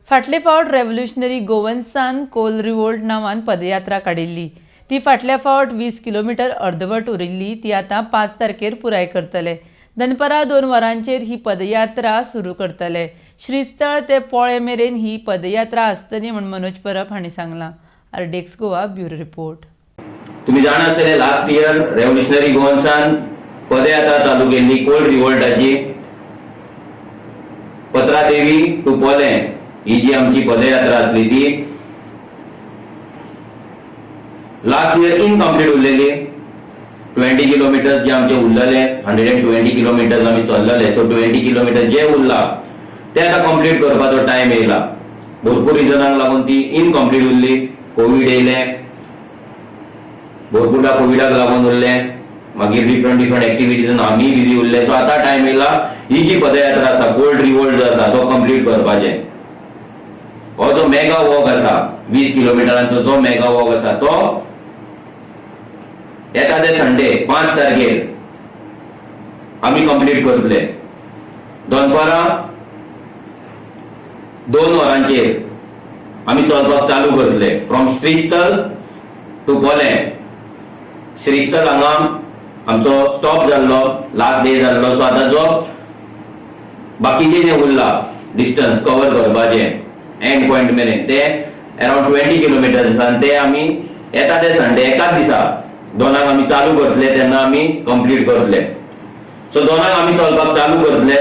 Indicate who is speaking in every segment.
Speaker 1: फाटले फावट revolutionary गोवन्सान Coal revolt नांवान पदयात्रा काडिल्ली. ती फाटल्या फावट 20 किलोमीटर अर्दवट उरिल्ली. ती आतां 5 तारखेर पुराय करतले. दनपरां 2 वरांचेर ही पदयात्रा सुरू करतले. श्रीस्थळ ते पोळे मेरेन ही पदयात्रा आसतली म्हूण मनोज परब हांणी सांगलां. आरडेक्स गोवा ब्युरो रिपोर्ट.
Speaker 2: तुम्ही जाण आसतले लास्ट इयर रेव्होल्युशनरी गोवन्सान पदयात्रा चालू केल्ली कोल्ड रिवोल्टाची. पत्रादेवी टू पोले ही जी आमची पदयात्रा असली ती लास्ट इयर इनकम्प्लीट उरलेली. 20 किलोमीटर जे आमचे उरलेले 120 किलोमीटर आम्ही चल्लले. सो 20 किलोमीटर जे उरला ते आता कंप्लीट करपाचो टाइम येयला. भरपूर रिजनांक लागून ती इनकम्प्लीट उरली. कोविड येयले, भरपूर कोविडाक लागून उरले, मागीर डिफरंट एक्टिविटीजान आमी बिजी उरले. सो आता टाइम येयला ही जी पदयात्रा आसा कोल्ड रिवोल्ट जो आसा तो कंप्लीट करपाचे. हो जो मेगा वॉक आसा 20 किलोमिटरांचो जो मेगा वॉक आसा तो येता ते संडे 5 तारखेर आमी कंप्लीट करतले. दनपारां 2 वरांचेर आमी चलपाक चालू करतले फ्रॉम श्रीस्थळ टू पोले. श्रीस्थळ हांगा आमचो स्टॉप जाल्लो, लास्ट डे जाल्लो. सो आता जो बाकीचे जे उरला डिस्टन्स कवर करपाचे एंड पॉइंट मेरेन ते अराउंड 20 किलोमीटर्स आसा. ते आमी येता ते संडे एकाच दिसा 2 आमी चालू करतले तेन्ना आमी कंप्लीट करतले. सो 2 आमी चलपाक चालू करतले.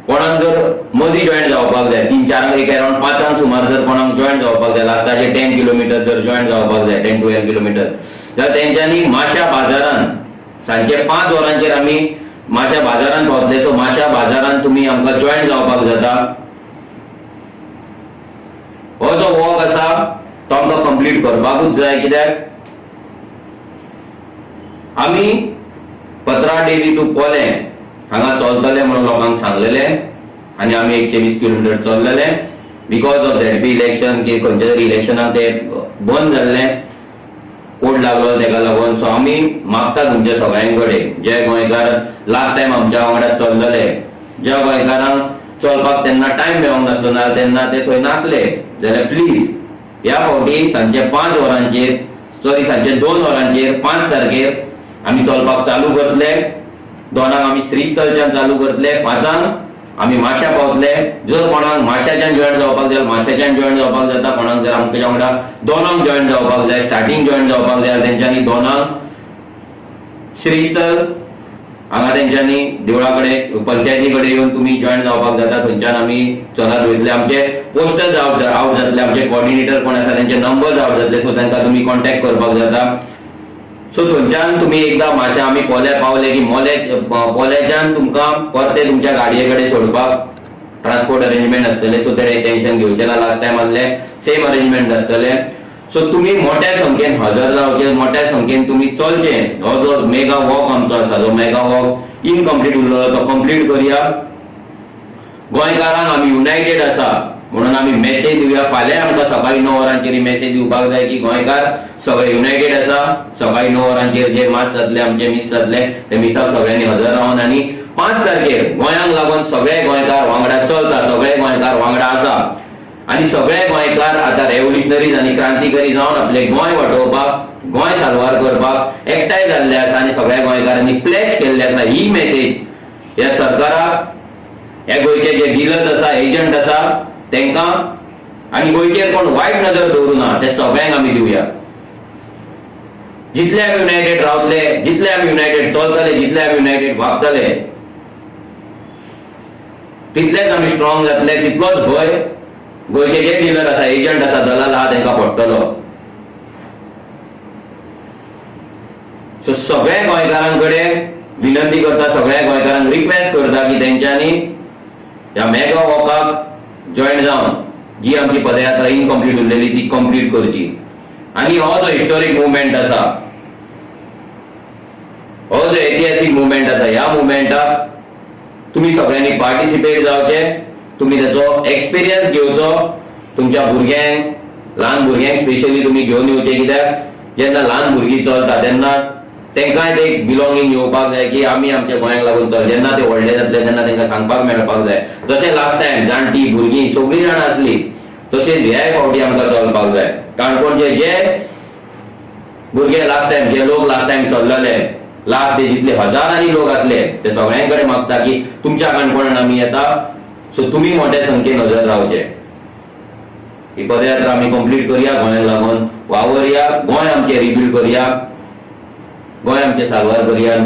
Speaker 2: कोणाक जर मदीं जॉईन जावपाक जाय 3-4 एक अराउंड 5 सुमार जर कोणाक जॉईन जावपाक जाय लास्टाचे 10 किलोमीटर जर जॉईन जावपाक जाय 10-12 किलोमीटर जाल्यार तेंच्यांनी माश्या बाजारान सांजचे 5 वरांचेर आमी माश्या बाजारान पावतले. सो माश्या बाजारान तुमी आमकां जॉईन जावपाक जाता. हो जो वॉक आसा तो आमकां कंप्लीट करपाकूच जाय. कित्याक आमी पत्रादेवी टू पोले हांगा चलतले म्हणून लोकांक सांगलेले आनी आमी 120 किलोमीटर चल्लेले. बिकॉज ऑफ झेडपी इलेक्शन की खंयच्या तरी इलेक्शनाक ते बंद जाल्ले, कोड लागलो तेका लागून. सो आमी मागता तुमच्या सगळ्यां कडेन जे गोंयकार लास्ट टाइम आमच्या वांगडा चल्लेले, ज्या गोंयकारांक चलपाक तेन्ना टाइम मेळोंक नासलो ना तेन्ना ते थंय नासले जाल्यार प्लीज ह्या फावटी सांजचे 5 वरांचेर सांजचे 2 वरांचेर 5 तारखेर आमी चलपाक चालू करतले. 2 आमी श्रीस्थळच्यान चालू करतले, 5 आमी माश्या पावतले. जर कोणाक माश्याच्यान जॉईन जावपाक जाय माश्याच्यान जॉईन जावपाक जाता. कोणाक जर आमच्या वांगडा 2 जॉईन जावपाक जाय स्टार्टींग जॉईन जावपाक जाय तेंच्यांनी 2 श्रीस्थळ हांगा तेंच्यांनी देवळा कडेन पंचायती कडेन येवन तुमी जॉईन जावपाक जाता. थंयच्यान आमी चलत वयतले. आमचे पोस्टर्स आवट जातले, आमचे कोऑर्डिनेटर कोण आसा तेंचे नंबर्स आवट जातले. सो तांकां तुमी कॉन्टॅक्ट करपाक जाता. सो थंयच्यान तुमी एकदां मातशें आमी पोले पावले की पोलेच्यान तुमकां परते तुमच्या गाडये कडेन सोडपाक ट्रान्सपोर्ट अरेंजमेंट आसतले. सो ते टेन्शन घेवचें ना. लास्ट टायम आसले सेम अरेंजमेंट आसतले. सो तुमी मोठ्या संख्येन हजर जावचे, मोठ्या संख्येन तुमी चलचे. हो जो मेगा वॉक आमचो आसा जो मेगा वॉक इनकम्प्लीट उरलो तो कंप्लीट करया. गोंयकारांक आमी युनायटेड आसा म्हणून आमी मेसेज दिवया. फाल्यां आमकां सकाळी 9 वरांचेर मेसेज दिवपाक जाय की गोंयकार सगळे युनायटेड आसा. सकाळी 9 वरांचेर जे मास जातले आमचे मिस जातले ते मिसाक सगळ्यांनी हजर रावन आनी 5 तारखेर गोंयांक लागून सगळे गोंयकार वांगडा चलता, सगळे गोंयकार वांगडा आसा. आनी सगळे गोंयकार आता रेव्होल्युशनरीज आनी क्रांतिकारी जावन आपले गोंय वाटोवपाक, गोंय साल्वार करपाक एकठांय जाल्ले आसा आनी सगळ्या गोंयकारांनी प्लेज केल्ले आसा. ही मेसेज ह्या सरकाराक, ह्या गोंयचे जे डीलर्स आसा, एजंट आसा तेंकां आनी गोंयचेर कोण वायट नजर दवरूं ना ते सगळ्यांक आमी दिवया. जितले आमी युनायटेड रावतले, जितले आमी युनायटेड चलतले, जितले आमी युनायटेड वागतले तितलेच आमी स्ट्रॉंग जातले. तितलोच भंय गोंयचे जे डीलर आसा, एजंट आसा, दलाल आहा तेंकां पडटलो. सो सगळ्या गोंयकारां कडेन विनंती करता, सगळ्या गोंयकारांक रिक्वेस्ट करता की तेंच्यांनी ह्या मेगा वॉकाक जॉईन जावन जी आमची पदयात्रा इनकम्प्लीट उरलेली ती कंप्लीट करची. आनी हो जो हिस्टोरीक मुवमेंट आसा, हो जो ऐतिहासीक मुवमेंट आसा, ह्या मुवमेंटाक तुमी सगळ्यांनी पार्टिसिपेट जावचे. तुमी त्याचो एक्सपिरियन्स घेवचो. तुमच्या भुरग्यांक, ल्हान भुरग्यांक स्पेशली तुमी घेवन येवचे. कित्याक जेन्ना ल्हान भुरगीं चलता तेन्ना तेंकांय ते एक बिलॉंगिंग येवपाक जाय की आमी आमच्या गोंयांक लागून चल. जेन्ना ते व्हडले जातले तेन्ना तेंकां सांगपाक मेळपाक जाय. जशें लास्ट टायम जाणटी भुरगीं सगळीं जाणां आसली तशेंच ह्याय फावटी आमकां चलपाक जाय. काणकोणचे जे भुरगे लास्ट टाइम जे लोक लास्ट टाइम चल्लले, लास्ट ते जितले हजारांनी लोक असले ते सगळ्यांकडे मागता की तुमच्या काणकोणान आमी येता, सो तुम्ही मोठ्या संख्येन हजर रावचे. ही पदयात्रा आमी कंप्लीट करया, गोंयाक लागून वावरया, गोंय आमचे रिबिल्ड करया, गोंय आमचे साल्वार करया.